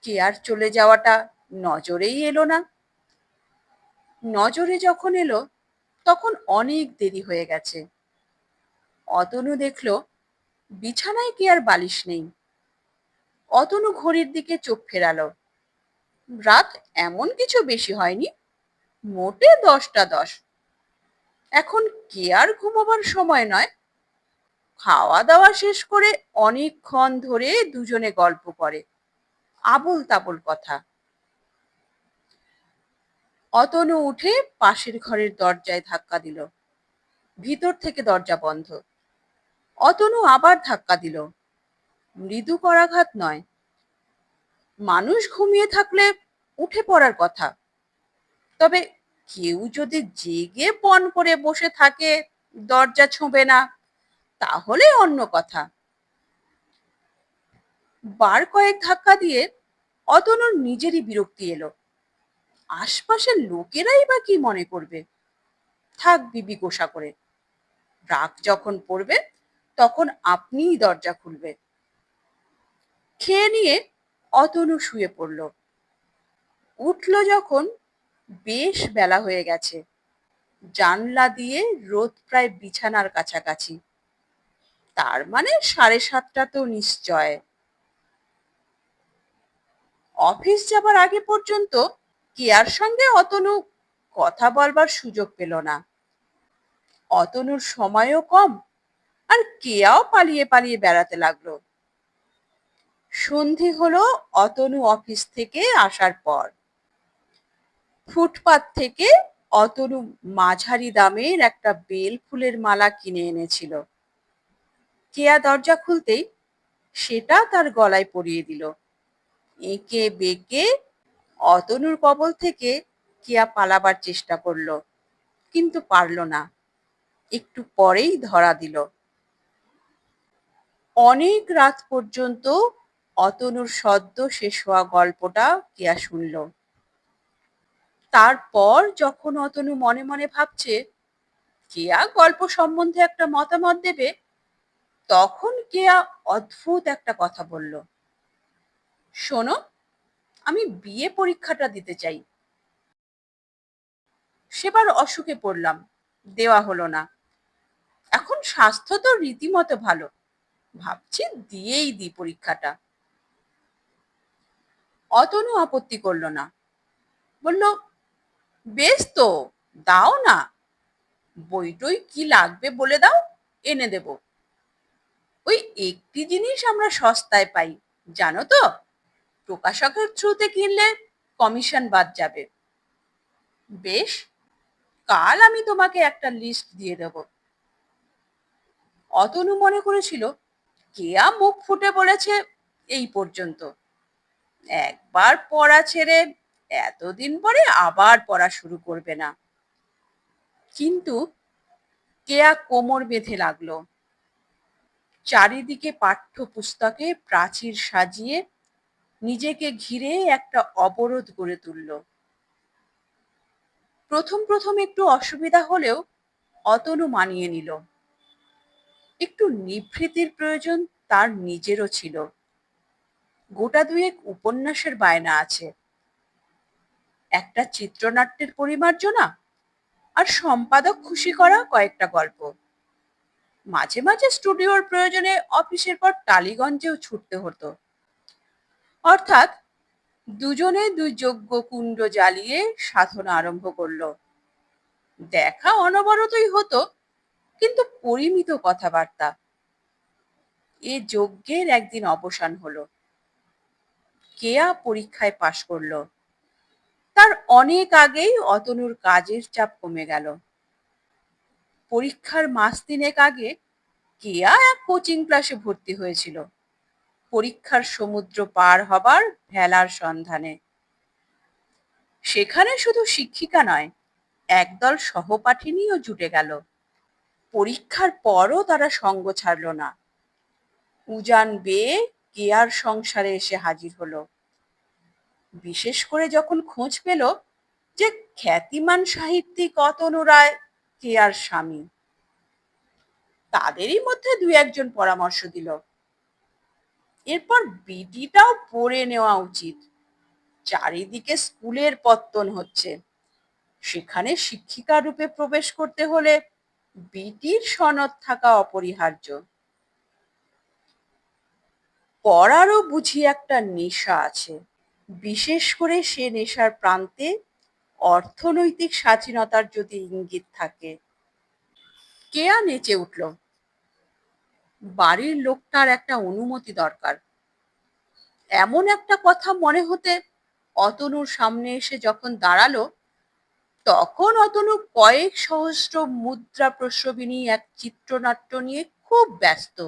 কেয়ার চলে যাওয়াটা নজরেই এলো না। নজরে যখন এলো তখন অনেক দেরি হয়ে গেছে। অতনু দেখল বিছানায় কেয়ার বালিশ নেই। অতনু ঘড়ির দিকে চোখ ফেরালো। রাত এমন কিছু বেশি হয়নি, মোটে 10টা 10। এখন কেয়ার ঘুমাবার সময় নয়। খাওয়া দাওয়া শেষ করে অনেকক্ষণ ধরে দুজনে গল্প করে, আবোল তাবোল কথা। অতনু উঠে পাশের ঘরের দরজায় ধাক্কা দিল। ভিতর থেকে দরজা বন্ধ। অতনু আবার ধাক্কা দিল। মৃদু করাঘাত নয়। মানুষ ঘুমিয়ে থাকলে উঠে পড়ার কথা, তবে কেউ যদি জেগে পণ করে বসে থাকে, দরজা ছোঁবে না, তাহলে অন্য কথা। বার কয়েক ধাক্কা দিয়ে অতনুর নিজেরই বিরক্তি এলো। আশপাশের লোকেরাই বা কি মনে করবে। থাক বিবি গোসা করে, রাগ যখন পড়বে তখন আপনিই দরজা খুলবে। খেয়ে নিয়ে অতনু শুয়ে পড়ল। উঠল যখন বেশ বেলা হয়ে গেছে। জানলা দিয়ে রোদ প্রায় বিছানার কাছাকাছি, তার মানে 7:30টা তো নিশ্চয়। অফিস যাবার আগে পর্যন্ত কেয়ার সঙ্গে অতনু কথা বলবার সুযোগ পেল না। অতনুর সময়ও কম, আর কেয়াও পালিয়ে পালিয়ে বেড়াতে লাগলো। সন্ধে হলো অতনু অফিস থেকে আসার পর। ফুটপাত থেকে অতনু মাঝারি দামের একটা বেল ফুলের মালা কিনে এনেছিল। কেয়া দরজা খুলতেই সেটা তার গলায় পরিয়ে দিল। এঁকে বেঁকে অতনুর কবল থেকে কেয়া পালাবার চেষ্টা করলো, কিন্তু পারল না। একটু পরেই ধরা দিল। অনেক রাত পর্যন্ত অতনুর সদ্য শেষ হওয়া গল্পটা কেয়া শুনল। তারপর যখন অতনু মনে মনে ভাবছে কেয়া গল্প সম্বন্ধে একটা মতামত দেবে, তখন কেয়া অদ্ভুত একটা কথা বলল। শোনো, আমি বিয়ে পরীক্ষাটা দিতে চাই। সেবার অসুখে পড়লাম, দেওয়া হলো না। এখন স্বাস্থ্য তো রীতিমতো ভালো, ভাবছি দিয়েই দিই পরীক্ষাটা। অতনু আপত্তি করলো না, বলল বেশ তো, দাও না। বই টই কি লাগবে বলে দাও, এনে দেব। ওই একটি জিনিস আমরা সস্তায় পাই, জানো তো, প্রকাশকের থ্রুতে কিনলে কমিশন বাদ যাবে। বেশ, কাল আমি তোমাকে একটা লিস্ট দিয়ে দেব। অতনু মনে করেছিল কেয়া মুখ ফুটে বলেছে এই পর্যন্ত, একবার পড়া ছেড়ে এতদিন পরে আবার পড়া শুরু করবে না। কিন্তু কেয়া কোমর বেঁধে লাগলো। চারিদিকে পাঠ্যপুস্তকে প্রাচীর সাজিয়ে নিজেকে ঘিরে একটা অবরোধ গড়ে তুলল। প্রথম প্রথম একটু অসুবিধা হলেও অতনু মানিয়ে নিল। একটু নিভৃতির প্রয়োজন তার নিজেরও ছিল। গোটা দুয়েক উপন্যাসের বায়না আছে, একটা চিত্রনাট্যের পরিমার্জনা, আর সম্পাদক খুশি করা কয়েকটা গল্প। মাঝে মাঝে স্টুডিওর প্রয়োজনে অফিসের পর টালিগঞ্জেও ছুটতে হতো। অর্থাৎ দুজনে দুই যজ্ঞ কুণ্ড জ্বালিয়ে সাধনা আরম্ভ করলো। দেখা অনবরতই হতো, কিন্তু পরিমিত কথাবার্তা। এ যজ্ঞের একদিন অবসান হলো। কেয়া পরীক্ষায় পাশ করলো। তার অনেক আগেই অতনুর কাজের চাপ কমে গেল। পরীক্ষার মাস তিনেক আগে কেয়া এক কোচিং ক্লাসে ভর্তি হয়েছিল, পরীক্ষার সমুদ্র পার হবার ভেলার সন্ধানে। সেখানে শুধু শিক্ষিকা নয়, একদল সহপাঠিনীও জুটে গেল। পরীক্ষার পরও তারা সঙ্গ ছাড়ল না। উজান বেয়ে কেয়ার সংসারে এসে হাজির হলো। বিশেষ করে যখন খোঁজ পেল যে খ্যাতিমান সাহিত্যিক অতনু রায় কেয়ার স্বামী, তাদেরই মধ্যে দু একজন পরামর্শ দিল, এরপর বিডিটাও পড়ে নেওয়া উচিত। চারিদিকে স্কুলের পত্তন হচ্ছে, সেখানে শিক্ষিকা রূপে প্রবেশ করতে হলে বিটির সনদ থাকা অপরিহার্য। পড়ারও বুঝি একটা নেশা আছে, বিশেষ করে সে নেশার প্রান্তে অর্থনৈতিক স্বাধীনতার যদি ইঙ্গিত থাকে। কেয়া নেচে উঠল। বাড়ির লোকটার একটা অনুমতি দরকার। এমন একটা কথা মনে হতে অতনুর সামনে এসে যখন দাঁড়ালো, তখন অতনু কয়েক সহস্র মুদ্রা প্রসবিনী এক চিত্রনাট্য নিয়ে খুব ব্যস্ত।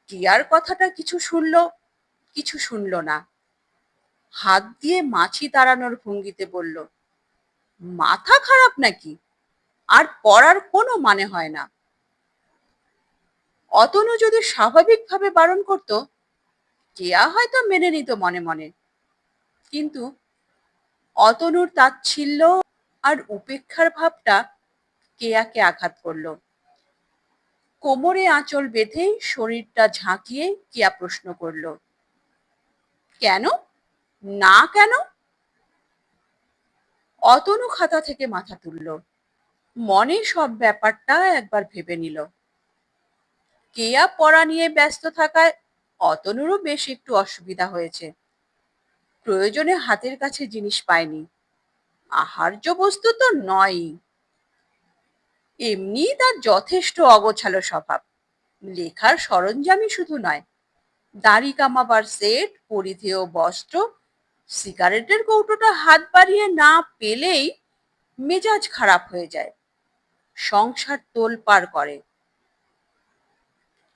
কেয়ার কথাটা কিছু শুনলো, কিছু শুনলো না। হাত দিয়ে মাছি তাড়ানোর ভঙ্গিতে বলল, মাথা খারাপ নাকি? আর পড়ার কোনো মানে হয় না। অতনু যদি স্বাভাবিকভাবে বারণ করত, কেয়া হয়তো মেনে নিত মনে মনে। কিন্তু অতনুর তাচ্ছিল্য আর উপেক্ষার ভাবটা কেয়াকে আঘাত করলো। কোমরে আঁচল বেঁধে শরীরটা ঝাঁকিয়ে কেয়া প্রশ্ন করলো, কেন? না কেন? অতনু খাতা থেকে মাথা তুলল, মনে সব ব্যাপারটা একবার ভেবে নিল। কেয়া পড়া নিয়ে ব্যস্ত থাকায় অতনুরও বেশ একটু অসুবিধা হয়েছে। প্রয়োজনে হাতের কাছে জিনিস পায়নি, আহার্য বস্তু তো নয়ই। এমনি তার যথেষ্ট অগোছালো স্বভাব। লেখার সরঞ্জামই শুধু নয়, দাড়ি কামাবার সেট, পরিধেয় বস্ত্র, সিগারেটের কৌটোটা হাত বাড়িয়ে না পেলেই মেজাজ খারাপ হয়ে যায়, সংসার তোলপাড় করে।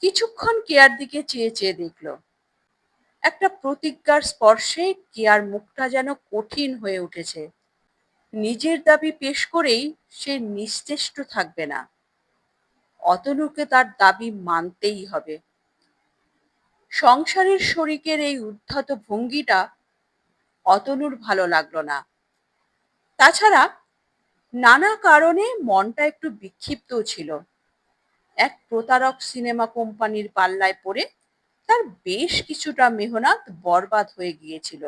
কিছুক্ষণ কেয়ার দিকে চেয়ে চেয়ে দেখল। একটা প্রতিজ্ঞার স্পর্শে কেয়ার মুখটা যেন কঠিন হয়ে উঠেছে। নিজের দাবি পেশ করেই সে নিশ্চেষ্ট থাকবে না, অতনুকে তার দাবি মানতেই হবে। সংসারের শরিকের এই উদ্ধত ভঙ্গিটা অতনুর ভালো লাগলো না। তাছাড়া নানা কারণে মনটা একটু বিক্ষিপ্তও ছিল। এক প্রতারক সিনেমা কোম্পানির পাল্লায় পড়ে তার বেশ কিছুটা মেহনত বরবাদ হয়ে গিয়েছিল।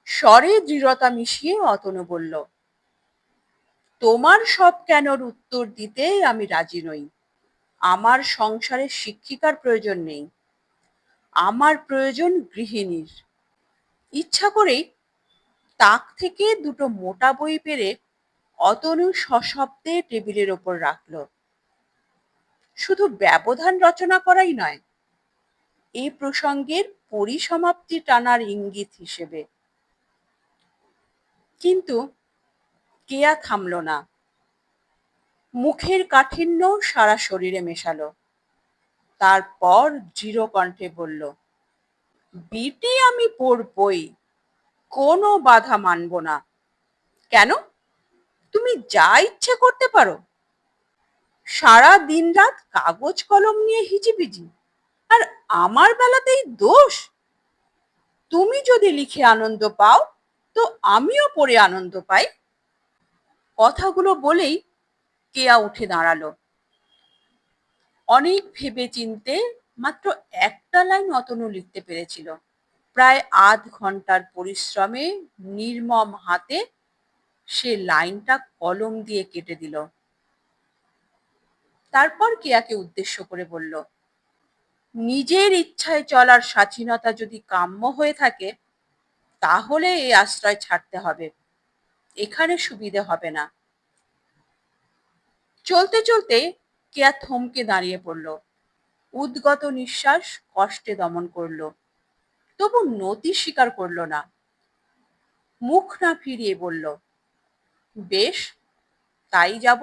স্বরে দৃঢ়তা মিশিয়ে অতনু বলল, তোমার সব কেনর উত্তর দিতে আমি রাজি নই। আমার সংসারে শিক্ষিকার প্রয়োজন নেই, আমার প্রয়োজন গৃহিণীর। ইচ্ছা করেই তাক থেকে দুটো মোটা বই পেরে অতনু সশব্দে টেবিলের ওপর রাখল। শুধু ব্যবধান রচনা করাই নয়, এই প্রসঙ্গের পরিসমাপ্তি টানার ইঙ্গিত হিসেবে। কিন্তু কেয়া থামল না। মুখের কাঠিন্য সারা শরীরে মেশালো। তারপর দৃঢ় কণ্ঠে বলল, বিটি আমি পড়বই, কোনো বাধা মানব না। কেন? তুমি যা ইচ্ছে করতে পারো। সারা দিন রাত কাগজ কলম নিয়ে হিজিবিজি, আর আমার বেলাতেই দোষ? তুমি যদি লিখে আনন্দ পাও, তো আমিও পড়ে আনন্দ পাই। কথাগুলো বলেই কেয়া উঠে দাঁড়ালো। অনেক ভেবেচিন্তে মাত্র একটা লাইন অতনু লিখতে পেরেছিল। প্রায় আধ ঘন্টার পরিশ্রমে নির্মম হাতে সে লাইনটা কলম দিয়ে কেটে দিল। তারপর কেয়াকে উদ্দেশ্য করে বলল, নিজের ইচ্ছায় চলার স্বাধীনতা যদি কাম্য হয়ে থাকে তাহলে এই আশ্রয় ছাড়তে হবে, এখানে সুবিধে হবে না। চলতে চলতে কেয়া থমকে দাঁড়িয়ে পড়ল, উদ্গত নিঃশ্বাস কষ্টে দমন করলো, তবু নতি স্বীকার করলো না। মুখ না ফিরিয়ে বলল, বেশ, তাই যাব।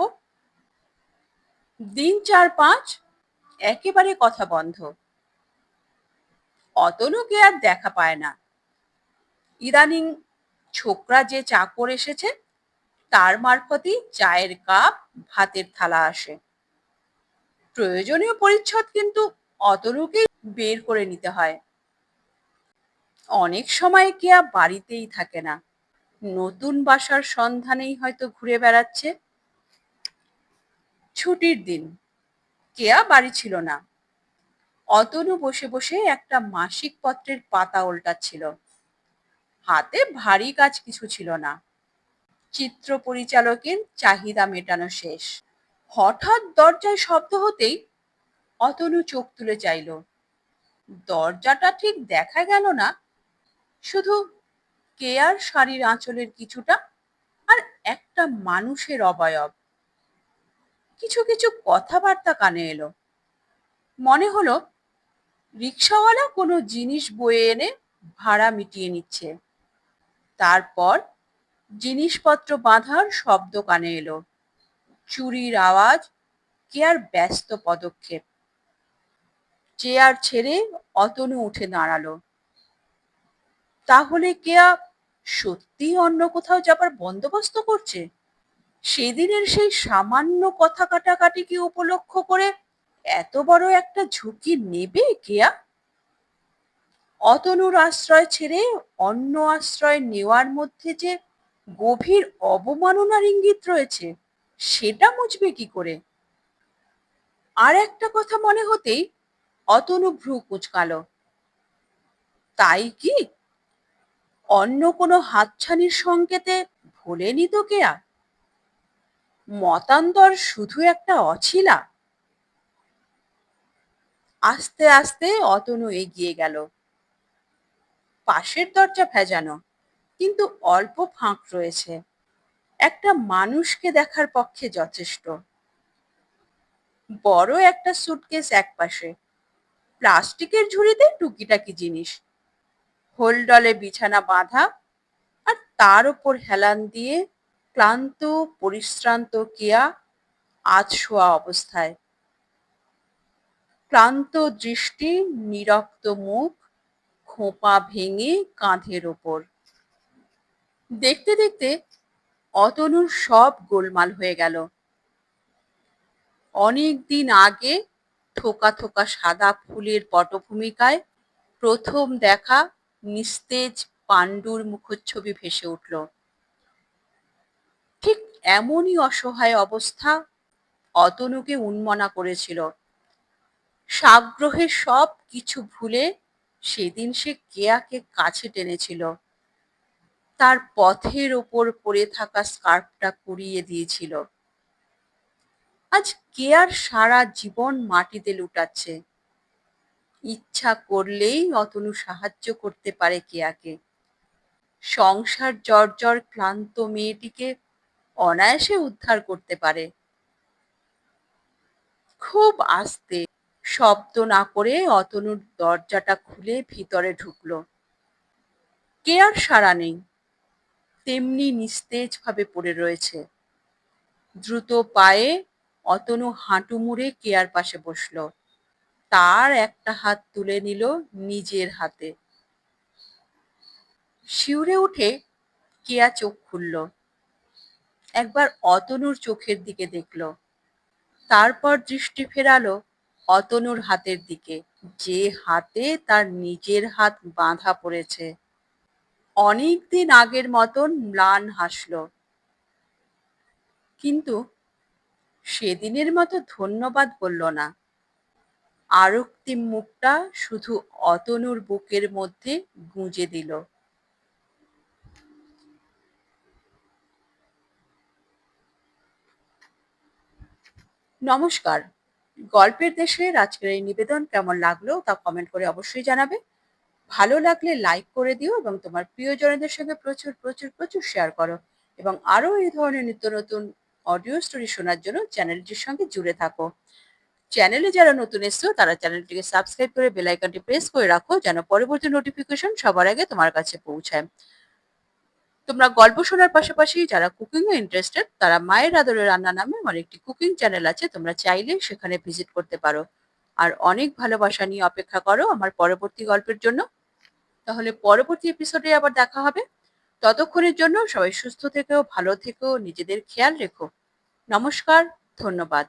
দিন 4-5 একেবারে কথা বন্ধ। অতনুকে আর দেখা পায় না। ইদানিং ছোকরা যে চাকর এসেছে তার মারফতই চায়ের কাপ ভাতের থালা আসে। প্রয়োজনীয় পরিচ্ছদ কিন্তু অতনুকেই বের করে নিতে হয়। অনেক সময় কেয়া বাড়িতেই থাকে না, নতুন বাসার সন্ধানেই হয়তো ঘুরে বেড়াচ্ছে। ছুটির দিন কেয়া বাড়ি ছিল না। অতনু বসে বসে একটা মাসিক পত্রের পাতা ওল্টাচ্ছিল। হাতে ভারী কাজ কিছু ছিল না। চিত্র পরিচালকের চাহিদা মেটানো শেষ। হঠাৎ দরজায় শব্দ হতেই অতনু চোখ তুলে চাইল। দরজাটা ঠিক দেখা গেল না, শুধু কেয়ার শাড়ির আঁচলের কিছুটা আর একটা মানুষের অবয়ব। কিছু কিছু কথাবার্তা কানে এলো। মনে হলো রিক্সাওয়ালা কোনো জিনিস বয়ে এনে ভাড়া মিটিয়ে নিচ্ছে। তারপর জিনিসপত্র বাঁধার শব্দ কানে এলো, চুরির আওয়াজ, কেয়ার ব্যস্ত পদক্ষেপ। চেয়ার ছেড়ে অতনু উঠে দাঁড়ালো। তাহলে কেয়া সত্যি অন্য কোথাও যাবার বন্দোবস্ত করছে? সেদিনের সেই সামান্য কথা কাটাকাটিকে উপলক্ষ করে এত বড় একটা ঝুঁকি নেবে কেয়া? অতনুর আশ্রয় ছেড়ে অন্য আশ্রয় নেওয়ার মধ্যে যে গভীর অবমাননার ইঙ্গিত রয়েছে সেটা মুছবে কি করে? আর একটা কথা মনে হতেই অতনু ভ্রু কুঁচকালো। তাই কি অন্য কোনো হাতছানির সংকেতে ভোলেনি তো কেয়া? মতান্তর শুধু একটা অছিলা? আস্তে আস্তে অতনু এগিয়ে গেল। পাশের দরজা ভেজানো, কিন্তু অল্প ফাঁক রয়েছে। একটা মানুষকে দেখার পক্ষে যথেষ্ট। বড় একটা সুটকেস একপাশে, প্লাস্টিকের ঝুড়িতে টুকিটাকি জিনিস, হোলডলে বিছানা বাঁধা, আর তার উপর হেলান দিয়ে ক্লান্ত পরিশ্রান্ত কেয়া আধ শোয়া অবস্থায়। ক্লান্ত দৃষ্টি, নিরক্ত মুখ, খোঁপা ভেঙে কাঁধের ওপর। দেখতে দেখতে অতনুর সব গোলমাল হয়ে গেল। অনেক দিন আগে থোকা থোকা সাদা ফুলের পটভূমিকায় প্রথম দেখা নিস্তেজ পাণ্ডুর মুখচ্ছবি ভেসে উঠল। ঠিক এমনই অসহায় অবস্থা অতনুকে উন্মনা করেছিল। সাগ্রহে সব কিছু ভুলে সেদিন সে কেয়াকে কাছে টেনেছিল, তার পথের ওপর পড়ে থাকা স্কার্ফটা কুড়িয়ে দিয়েছিল। আজ কেয়ার সারা জীবন মাটিতে লুটাচ্ছে। ইচ্ছা করলেই অতনু সাহায্য করতে পারে কেয়াকে। সংসার জর্জর ক্লান্ত মেয়েটিকে অনায়াসে উদ্ধার করতে পারে। খুব আস্তে, শব্দ না করে অতনুর দরজাটা খুলে ভিতরে ঢুকলো। কেয়ার সাড়া নেই, তেমনি নিস্তেজ ভাবে পড়ে রয়েছে। দ্রুত পায়ে অতনু হাঁটু মুড়ে কেয়ার পাশে বসলো। তার একটা হাত তুলে নিল নিজের হাতে। শিউরে উঠে কেয়া চোখ খুলল। একবার অতনুর চোখের দিকে দেখল, তারপর দৃষ্টি ফেরালো অতনুর হাতের দিকে, যে হাতে তার নিজের হাত বাঁধা পড়েছে। অনেকদিন আগের মতন ম্লান হাসল, কিন্তু সেদিনের মতো ধন্যবাদ বলল না। আরক্তিম মুখটা শুধু অতনুর বুকের মধ্যে গুঁজে দিল। নমস্কার। গল্পের দেশের আজকের এই নিবেদন কেমন লাগলো তা কমেন্ট করে অবশ্যই জানাবে। ভালো লাগলে লাইক করে দিও এবং তোমার প্রিয়জনদের সঙ্গে প্রচুর প্রচুর প্রচুর শেয়ার করো এবং আরো এই ধরনের নিত্য নতুন অডিও স্টোরি শোনার জন্য চ্যানেলটির সঙ্গে জুড়ে থাকো। চ্যানেলে যারা নতুন এসছো তারা চ্যানেলটিকে সাবস্ক্রাইব করে বেল আইকনটি প্রেস করে রাখো যেন পরবর্তী নোটিফিকেশন সবার আগে তোমার কাছে পৌঁছায়। তোমরা গল্প শোনার পাশাপাশি যারা কুকিং এ ইন্টারেস্টেড তারা মায়ের আদরে রান্না নামে আমার একটি কুকিং চ্যানেল আছে, তোমরা চাইলে সেখানে ভিজিট করতে পারো। আর অনেক ভালোবাসা নিয়ে অপেক্ষা করো আমার পরবর্তী গল্পের জন্য। তাহলে পরবর্তী এপিসোডে আবার দেখা হবে। ততক্ষণের জন্য সবাই সুস্থ থেকো, ভালো থেকো, নিজেদের খেয়াল রেখো। নমস্কার, ধন্যবাদ।